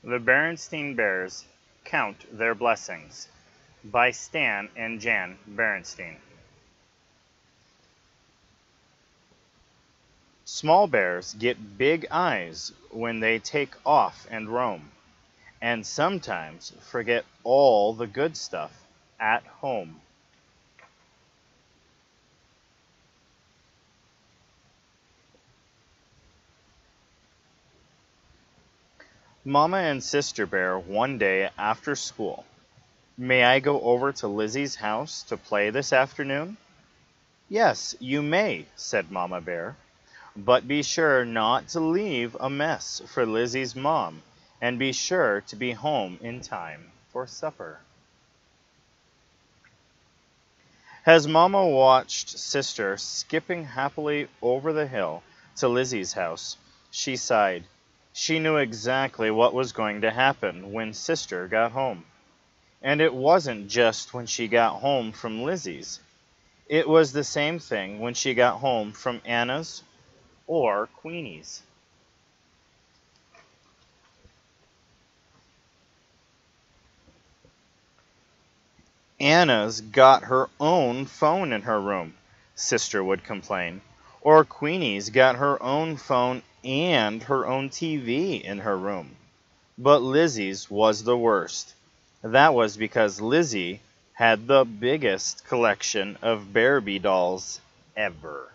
The Berenstain Bears Count Their Blessings by Stan and Jan Berenstain. Small bears get big eyes when they take off and roam, and sometimes forget all the good stuff at home. Mama and Sister Bear one day after school. May I go over to Lizzie's house to play this afternoon? Yes, you may, said Mama Bear. But be sure not to leave a mess for Lizzie's mom, and be sure to be home in time for supper. As Mama watched Sister skipping happily over the hill to Lizzie's house, she sighed. She knew exactly what was going to happen when Sister got home. And it wasn't just when she got home from Lizzie's. It was the same thing when she got home from Anna's or Queenie's. Anna's got her own phone in her room, Sister would complain. Or Queenie's got her own phone and her own TV in her room. But Lizzie's was the worst. That was because Lizzie had the biggest collection of Barbie dolls ever.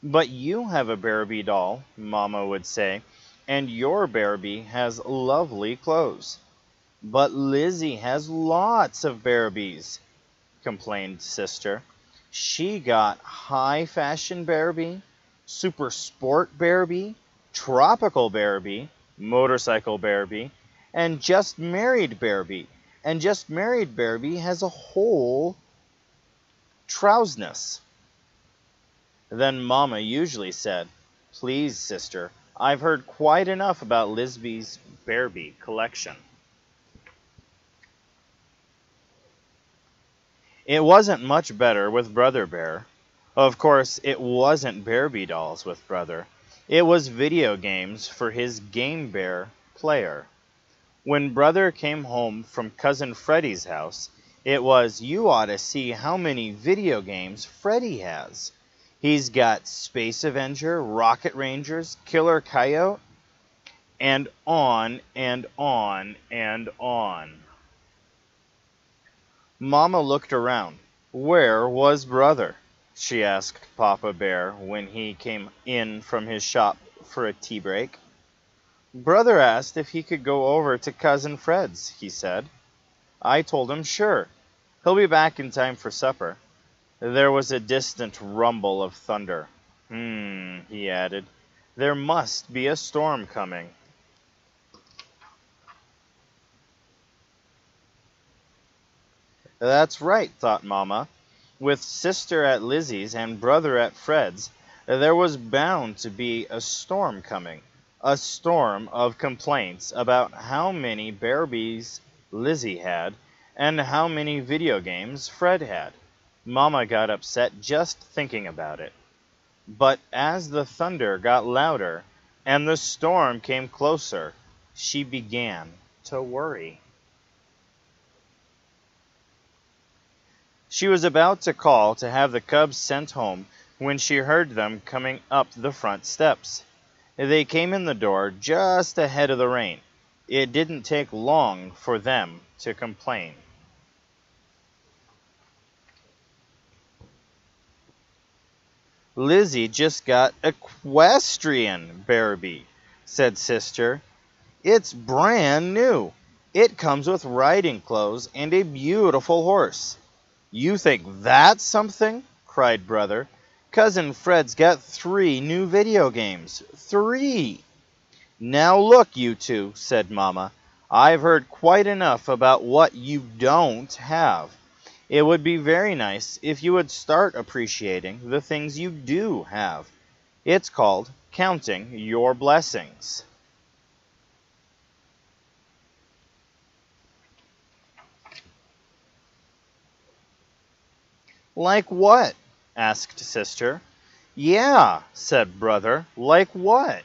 But you have a Barbie doll, Mama would say, and your Barbie has lovely clothes. But Lizzie has lots of Barbies, complained Sister. She got high fashion Barbie, super sport Barbie, tropical Barbie, motorcycle Barbie, and just married Barbie. And just married Barbie has a whole trousness. Then Mama usually said, Please, Sister, I've heard quite enough about Lizzie's Barbie collection. It wasn't much better with Brother Bear. Of course, it wasn't Barbie dolls with Brother. It was video games for his Game Bear player. When Brother came home from Cousin Freddie's house, it was, you ought to see how many video games Freddie has. He's got Space Avenger, Rocket Rangers, Killer Coyote, and on and on and on. Mama looked around. Where was Brother? She asked Papa Bear when he came in from his shop for a tea break. Brother asked if he could go over to Cousin Fred's, he said. I told him sure. He'll be back in time for supper. There was a distant rumble of thunder. He added. There must be a storm coming. That's right, thought Mama. With Sister at Lizzie's and Brother at Fred's, there was bound to be a storm coming. A storm of complaints about how many Barbies Lizzie had and how many video games Fred had. Mama got upset just thinking about it. But as the thunder got louder and the storm came closer, she began to worry. She was about to call to have the cubs sent home when she heard them coming up the front steps. They came in the door just ahead of the rain. It didn't take long for them to complain. Lizzie just got equestrian Barbie, said Sister. It's brand new. It comes with riding clothes and a beautiful horse. You think that's something? Cried Brother. Cousin Fred's got 3 new video games. 3! Now look, you two, said Mama. I've heard quite enough about what you don't have. It would be very nice if you would start appreciating the things you do have. It's called counting your blessings. Like what? Asked Sister. Yeah, said Brother. Like what?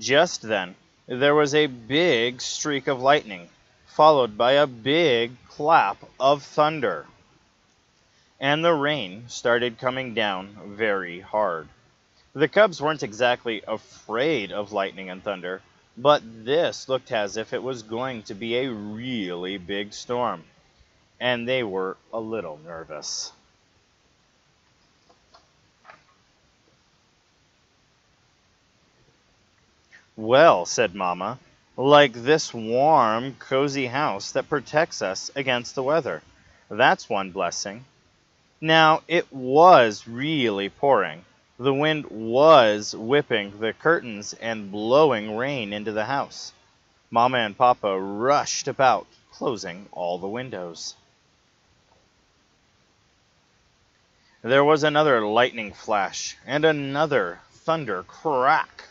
Just then, there was a big streak of lightning, followed by a big clap of thunder. And the rain started coming down very hard. The cubs weren't exactly afraid of lightning and thunder, but this looked as if it was going to be a really big storm, and they were a little nervous. "Well," said Mama, "like this warm, cozy house that protects us against the weather. That's one blessing." Now, it was really pouring. The wind was whipping the curtains and blowing rain into the house. Mama and Papa rushed about, closing all the windows. There was another lightning flash and another thunder crack.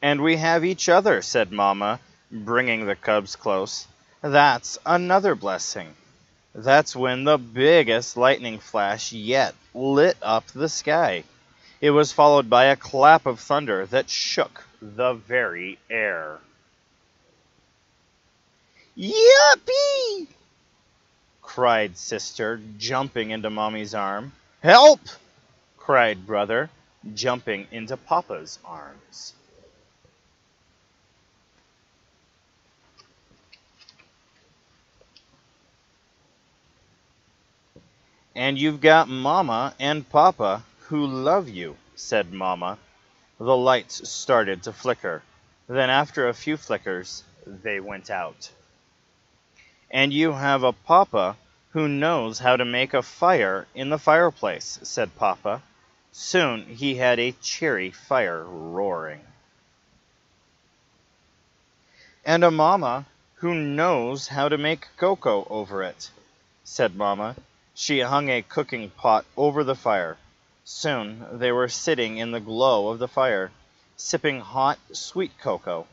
"And we have each other," said Mama, bringing the cubs close. "That's another blessing." That's when the biggest lightning flash yet lit up the sky. It was followed by a clap of thunder that shook the very air. "Yuppie!" cried Sister, jumping into Mommy's arm. "Help!" cried Brother, jumping into Papa's arms. "And you've got Mama and Papa who love you," said Mama. The lights started to flicker. Then after a few flickers, they went out. "And you have a Papa who knows how to make a fire in the fireplace," said Papa. Soon he had a cheery fire roaring. "And a Mama who knows how to make cocoa over it," said Mama. She hung a cooking pot over the fire. Soon they were sitting in the glow of the fire, sipping hot, sweet cocoa.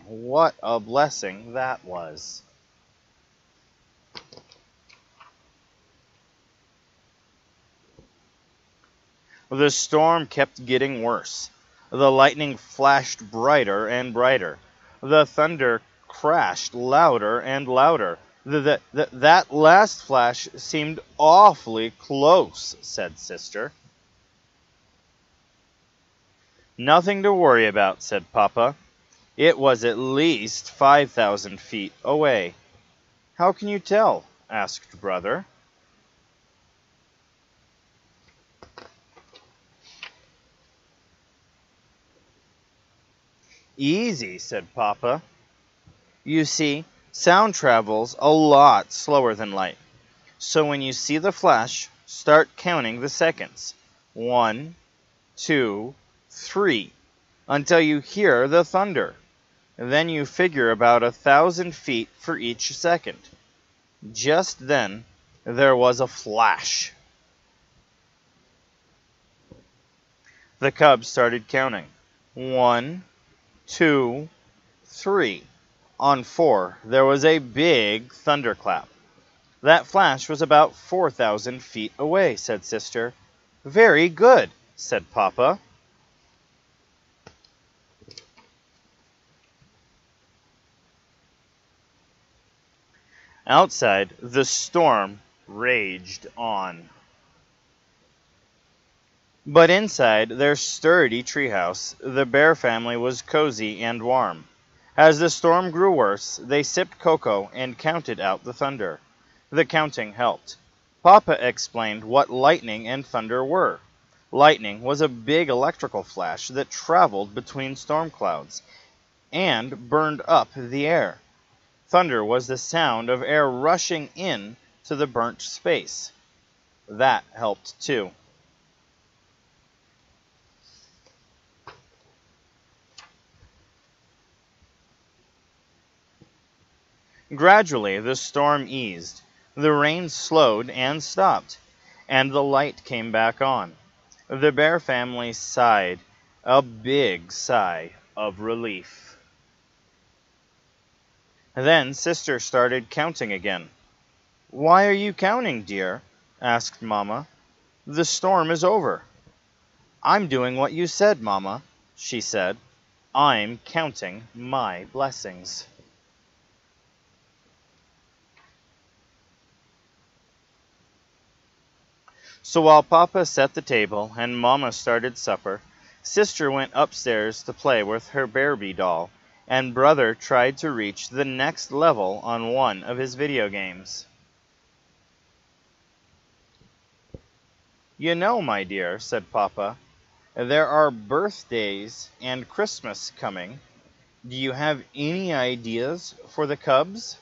What a blessing that was. The storm kept getting worse. The lightning flashed brighter and brighter. The thunder crashed louder and louder. That last flash seemed awfully close," said Sister. "Nothing to worry about," said Papa. "It was at least 5,000 feet away." "How can you tell?" asked Brother. "Easy," said Papa. "You see, sound travels a lot slower than light. So when you see the flash, start counting the seconds. 1, 2, 3, until you hear the thunder. Then you figure about 1,000 feet for each second." Just then, there was a flash. The cubs started counting. 1, 2, 3. On 4, there was a big thunderclap. "That flash was about 4,000 feet away," said Sister. "Very good," said Papa. Outside, the storm raged on. But inside their sturdy treehouse, the Bear family was cozy and warm. As the storm grew worse, they sipped cocoa and counted out the thunder. The counting helped. Papa explained what lightning and thunder were. Lightning was a big electrical flash that traveled between storm clouds and burned up the air. Thunder was the sound of air rushing in to the burnt space. That helped too. Gradually, the storm eased. The rain slowed and stopped, and the light came back on. The Bear family sighed, a big sigh of relief. Then Sister started counting again. "Why are you counting, dear?" asked Mama. The storm is over. I'm doing what you said, Mama, she said. I'm counting my blessings. So while Papa set the table and Mama started supper, Sister went upstairs to play with her Barbie doll, and Brother tried to reach the next level on one of his video games. You know, my dear, said Papa, there are birthdays and Christmas coming. Do you have any ideas for the Cubs?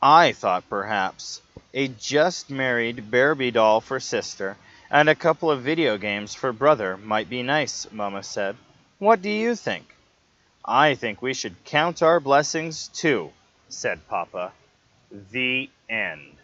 I thought perhaps a just married Barbie doll for Sister and a couple of video games for Brother might be nice, Mama said. What do you think? I think we should count our blessings too, said Papa. The end.